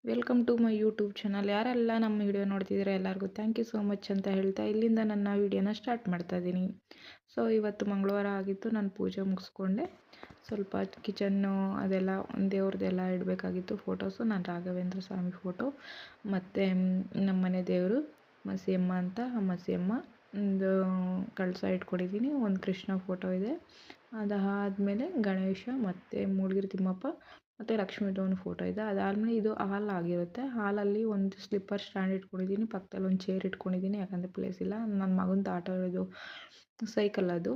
Welcome to my YouTube channel. ಯಾರೆಲ್ಲ ನಮ್ಮ video ನೋಡ್ತಿದ್ದೀರಾ ಎಲ್ಲರಿಗೂ ಥ್ಯಾಂಕ್ ಯು ಸೋ ಮಚ್ ಅಂತ ಹೇಳ್ತಾ ಇಲ್ಲಿಂದ ನನ್ನ ವಿಡಿಯೋನ ಸ್ಟಾರ್ಟ್ ಮಾಡ್ತಾ ಇದ್ದೀನಿ. ಸೊ ಇವತ್ತು ಮಂಗಳವಾರ ಆಗಿತ್ತು, ನಾನು ಪೂಜೆ ಮುಗಿಸ್ಕೊಂಡೆ. ಸ್ವಲ್ಪ ಕಿಚನ್ನು ಅದೆಲ್ಲ ದೇವ್ರದ್ದೆಲ್ಲ ಇಡಬೇಕಾಗಿತ್ತು ಫೋಟೋಸು. ನಾನು ರಾಘವೇಂದ್ರ ಸ್ವಾಮಿ ಫೋಟೋ ಮತ್ತು ನಮ್ಮ ಮನೆ ದೇವರು ಮಸಿಯಮ್ಮ ಅಂತ, ಆ ಮಸಿಯಮ್ಮ ಒಂದು ಕಳಸ ಇಟ್ಕೊಂಡಿದ್ದೀನಿ. ಒಂದು ಕೃಷ್ಣ ಫೋಟೋ ಇದೆ. ಅದಾದಮೇಲೆ ಗಣೇಶ ಮತ್ತು ಮೂಡ್ಗಿರಿ ತಿಮ್ಮಪ್ಪ ಮತ್ತು ಲಕ್ಷ್ಮೀದೇವನ ಫೋಟೋ ಇದೆ. ಅದಾದಮೇಲೆ ಇದು ಹಾಲ್ ಆಗಿರುತ್ತೆ. ಹಾಲಲ್ಲಿ ಒಂದು ಸ್ಲಿಪ್ಪರ್ ಸ್ಟ್ಯಾಂಡ್ ಇಟ್ಕೊಂಡಿದ್ದೀನಿ, ಪಕ್ಕದಲ್ಲಿ ಒಂದು ಚೇರ್ ಇಟ್ಕೊಂಡಿದ್ದೀನಿ, ಯಾಕಂದರೆ ಪ್ಲೇಸ್ ಇಲ್ಲ. ನನ್ನ ಮಗಂದು ಆಟ ಆಡೋದು ಸೈಕಲ್, ಅದು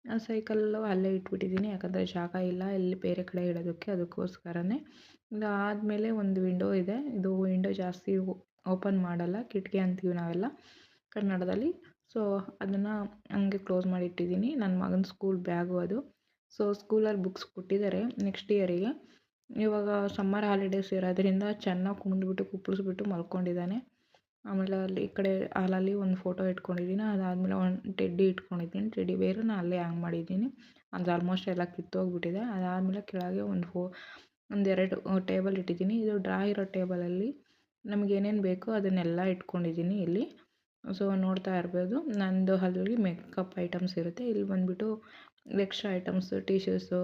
ಆ ಸೈಕಲ್ಲು ಅಲ್ಲೇ ಇಟ್ಬಿಟ್ಟಿದ್ದೀನಿ, ಯಾಕಂದರೆ ಜಾಗ ಇಲ್ಲ ಎಲ್ಲಿ ಬೇರೆ ಕಡೆ ಇಡೋದಕ್ಕೆ, ಅದಕ್ಕೋಸ್ಕರನೇ. ಇದಾದಮೇಲೆ ಒಂದು ವಿಂಡೋ ಇದೆ. ಇದು ವಿಂಡೋ ಜಾಸ್ತಿ ಓಪನ್ ಮಾಡಲ್ಲ, ಕಿಟಕಿ ಅಂತೀವಿ ನಾವೆಲ್ಲ ಕನ್ನಡದಲ್ಲಿ. ಸೊ ಅದನ್ನು ಹಂಗೆ ಕ್ಲೋಸ್ ಮಾಡಿ ಇಟ್ಟಿದ್ದೀನಿ. ನನ್ನ ಮಗನ ಸ್ಕೂಲ್ ಬ್ಯಾಗು ಅದು. ಸೊ ಸ್ಕೂಲಲ್ಲಿ ಬುಕ್ಸ್ ಕೊಟ್ಟಿದ್ದಾರೆ ನೆಕ್ಸ್ಟ್ ಇಯರಿಗೆ. ಇವಾಗ ಸಮ್ಮರ್ ಹಾಲಿಡೇಸ್ ಇರೋದ್ರಿಂದ ಚೆನ್ನಾಗಿ ಕುಣಿದ್ಬಿಟ್ಟು ಕುಪ್ಪಳಿಸ್ಬಿಟ್ಟು ಮಲ್ಕೊಂಡಿದ್ದಾನೆ. ಆಮೇಲೆ ಅಲ್ಲಿ ಈ ಕಡೆ ಹಾಲಲ್ಲಿ ಒಂದು ಫೋಟೋ ಇಟ್ಕೊಂಡಿದ್ದೀನಿ. ಅದಾದಮೇಲೆ ಒಂದು ಟೆಡ್ಡಿ ಇಟ್ಕೊಂಡಿದ್ದೀನಿ. ಟೆಡ್ಡಿ ಬೇರನ್ನ ಅಲ್ಲೇ ಹ್ಯಾಂಗ್ ಮಾಡಿದ್ದೀನಿ. ಅದು ಆಲ್ಮೋಸ್ಟ್ ಎಲ್ಲ ಕಿತ್ತೋಗ್ಬಿಟ್ಟಿದೆ. ಅದಾದಮೇಲೆ ಕೆಳಗೆ ಒಂದೆರಡು ಟೇಬಲ್ ಇಟ್ಟಿದ್ದೀನಿ. ಇದು ಡ್ರಾ ಇರೋ ಟೇಬಲಲ್ಲಿ ನಮಗೇನೇನು ಬೇಕೋ ಅದನ್ನೆಲ್ಲ ಇಟ್ಕೊಂಡಿದ್ದೀನಿ ಇಲ್ಲಿ. ಸೊ ನೋಡ್ತಾ ಇರ್ಬೋದು, ನಂದು ಅಲ್ಲಿ ಮೇಕಪ್ ಐಟಮ್ಸ್ ಇರುತ್ತೆ. ಇಲ್ಲಿ ಬಂದುಬಿಟ್ಟು ಎಕ್ಸ್ಟ್ರಾ ಐಟಮ್ಸು, ಟಿಶ್ಯೂಸು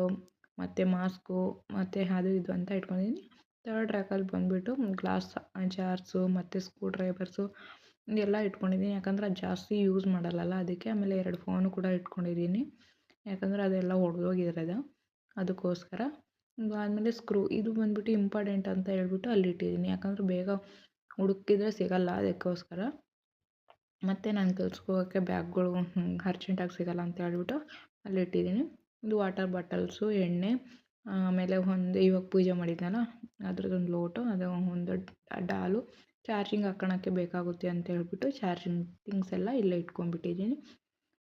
ಮತ್ತು ಮಾಸ್ಕು ಮತ್ತು ಅದು ಇದು ಅಂತ ಇಟ್ಕೊಂಡಿದ್ದೀನಿ. ಥರ್ಡ್ ರ್ಯಾಕಲ್ಲಿ ಬಂದುಬಿಟ್ಟು ಗ್ಲಾಸ್ ಜಾರ್ಸು ಮತ್ತು ಸ್ಕ್ರೂ ಡ್ರೈವರ್ಸು ಇದೆಲ್ಲ ಇಟ್ಕೊಂಡಿದ್ದೀನಿ, ಯಾಕಂದರೆ ಅದು ಜಾಸ್ತಿ ಯೂಸ್ ಮಾಡಲ್ಲಲ್ಲ ಅದಕ್ಕೆ. ಆಮೇಲೆ 2 ಫೋನು ಕೂಡ ಇಟ್ಕೊಂಡಿದ್ದೀನಿ, ಯಾಕಂದರೆ ಅದೆಲ್ಲ ಒಡೆದೋಗಿರೋದು ಅದಕ್ಕೋಸ್ಕರ. ಆದಮೇಲೆ ಸ್ಕ್ರೂ ಇದು ಬಂದುಬಿಟ್ಟು ಇಂಪಾರ್ಟೆಂಟ್ ಅಂತ ಹೇಳ್ಬಿಟ್ಟು ಅಲ್ಲಿ ಇಟ್ಟಿದ್ದೀನಿ, ಯಾಕಂದರೆ ಬೇಗ ಹುಡುಕಿದ್ರೆ ಸಿಗಲ್ಲ ಅದಕ್ಕೋಸ್ಕರ. ಮತ್ತು ನಾನು ಕೆಲ್ಸಕ್ಕೆ ಹೋಗೋಕ್ಕೆ ಬ್ಯಾಗ್ಗಳು ಅರ್ಜೆಂಟಾಗಿ ಸಿಗಲ್ಲ ಅಂತ ಹೇಳ್ಬಿಟ್ಟು ಅಲ್ಲಿ ಇಟ್ಟಿದ್ದೀನಿ. ಇದು ವಾಟರ್ ಬಾಟಲ್ಸು, ಎಣ್ಣೆ, ಆಮೇಲೆ ಒಂದು ಇವಾಗ ಪೂಜೆ ಮಾಡಿದ್ನಲ್ಲ ಅದ್ರದ್ದೊಂದು ಲೋಟು, ಅದು ಒಂದು ಡಾಲು, ಚಾರ್ಜಿಂಗ್ ಹಾಕೋಳಕ್ಕೆ ಬೇಕಾಗುತ್ತೆ ಅಂತ ಹೇಳ್ಬಿಟ್ಟು ಚಾರ್ಜಿಂಗ್ ಥಿಂಗ್ಸ್ ಎಲ್ಲ ಇಲ್ಲೇ ಇಟ್ಕೊಂಡ್ಬಿಟ್ಟಿದ್ದೀನಿ.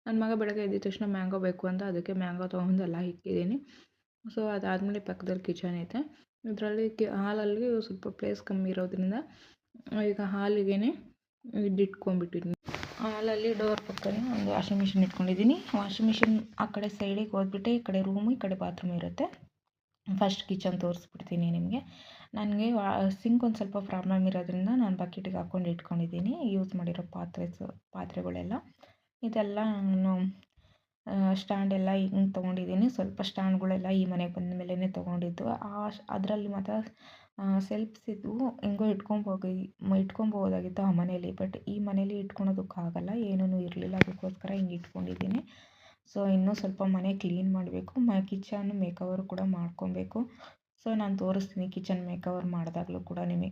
ನನ್ನ ಮಗ ಬೆಳಗ್ಗೆ ಎದ್ದ ತಕ್ಷಣ ಮ್ಯಾಂಗೋ ಬೇಕು ಅಂತ, ಅದಕ್ಕೆ ಮ್ಯಾಂಗೋ ತೊಗೊಂಡು ಎಲ್ಲ ಇಕ್ಕಿದ್ದೀನಿ. ಸೊ ಅದಾದಮೇಲೆ ಪಕ್ಕದಲ್ಲಿ ಕಿಚನ್ ಐತೆ. ಇದರಲ್ಲಿ ಹಾಲಲ್ಲಿ ಸ್ವಲ್ಪ ಪ್ಲೇಸ್ ಕಮ್ಮಿ ಇರೋದ್ರಿಂದ ಈಗ ಹಾಲಿಗೆ ಇಟ್ಕೊಂಡ್ಬಿಟ್ಟಿದ್ದೀನಿ. ಹಾಲಲ್ಲಿ ಡೋರ್ ಪಕ್ಕನೇ ಒಂದು ವಾಷಿಂಗ್ ಮಿಷಿನ್ ಇಟ್ಕೊಂಡಿದ್ದೀನಿ. ವಾಷಿಂಗ್ ಮಿಷಿನ್ ಆ ಕಡೆ ಸೈಡಿಗೆ ಹೋದ್ಬಿಟ್ಟು ಈ ಕಡೆ ರೂಮು, ಈ ಕಡೆ ಬಾತ್ರೂಮ್ ಇರುತ್ತೆ. ಫಸ್ಟ್ ಕಿಚನ್ ತೋರಿಸ್ಬಿಡ್ತೀನಿ ನಿಮಗೆ. ನನಗೆ ಸಿಂಕ್ ಒಂದು ಸ್ವಲ್ಪ ಪ್ರಾಬ್ಲಮ್ ಇರೋದ್ರಿಂದ ನಾನು ಬಕೆಟಿಗೆ ಹಾಕ್ಕೊಂಡು ಇಟ್ಕೊಂಡಿದ್ದೀನಿ ಯೂಸ್ ಮಾಡಿರೋ ಪಾತ್ರೆಗಳೆಲ್ಲ. ಇದೆಲ್ಲ ನಾನು ಸ್ಟ್ಯಾಂಡೆಲ್ಲ ಹಿಂಗೆ ತೊಗೊಂಡಿದ್ದೀನಿ. ಸ್ವಲ್ಪ ಸ್ಟ್ಯಾಂಡ್ಗಳೆಲ್ಲ ಈ ಮನೆಗೆ ಬಂದ ಮೇಲೇ ತೊಗೊಂಡಿದ್ದು. ಅದರಲ್ಲಿ ಮಾತ್ರ ಸೆಲ್ಫ್ಸ್ ಇದ್ವು, ಹೆಂಗೋ ಇಟ್ಕೊಬೋದಾಗಿತ್ತು ಆ ಮನೇಲಿ. ಬಟ್ ಈ ಮನೇಲಿ ಇಟ್ಕೊಳೋದಕ್ಕಾಗಲ್ಲ, ಏನೂ ಇರಲಿಲ್ಲ, ಅದಕ್ಕೋಸ್ಕರ ಹಿಂಗೆ ಇಟ್ಕೊಂಡಿದ್ದೀನಿ. ಸೊ ಇನ್ನೂ ಸ್ವಲ್ಪ ಮನೆ ಕ್ಲೀನ್ ಮಾಡಬೇಕು, ಕಿಚನ್ ಮೇಕವರ್ ಕೂಡ ಮಾಡ್ಕೊಬೇಕು. ಸೊ ನಾನು ತೋರಿಸ್ತೀನಿ ಕಿಚನ್ ಮೇಕವರ್ ಮಾಡಿದಾಗಲೂ ಕೂಡ ನಿಮಗೆ.